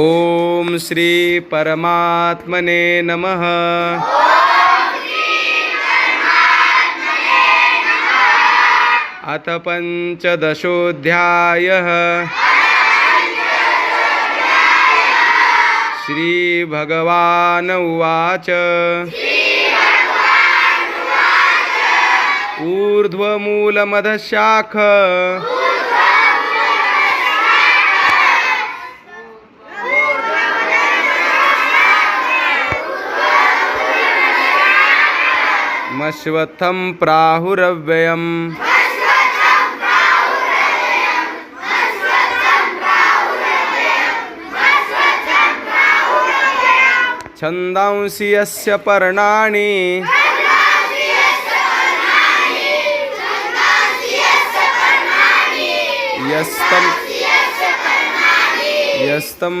ओम श्री परमात्मने नमः। अथ पंचदशोऽध्यायः। श्रीभगवान् उवाच ऊर्ध्वमूलमधशाख मश्वत्थं प्राहुरव्ययम् छन्दांसि यस्य पर्णानि यस्तं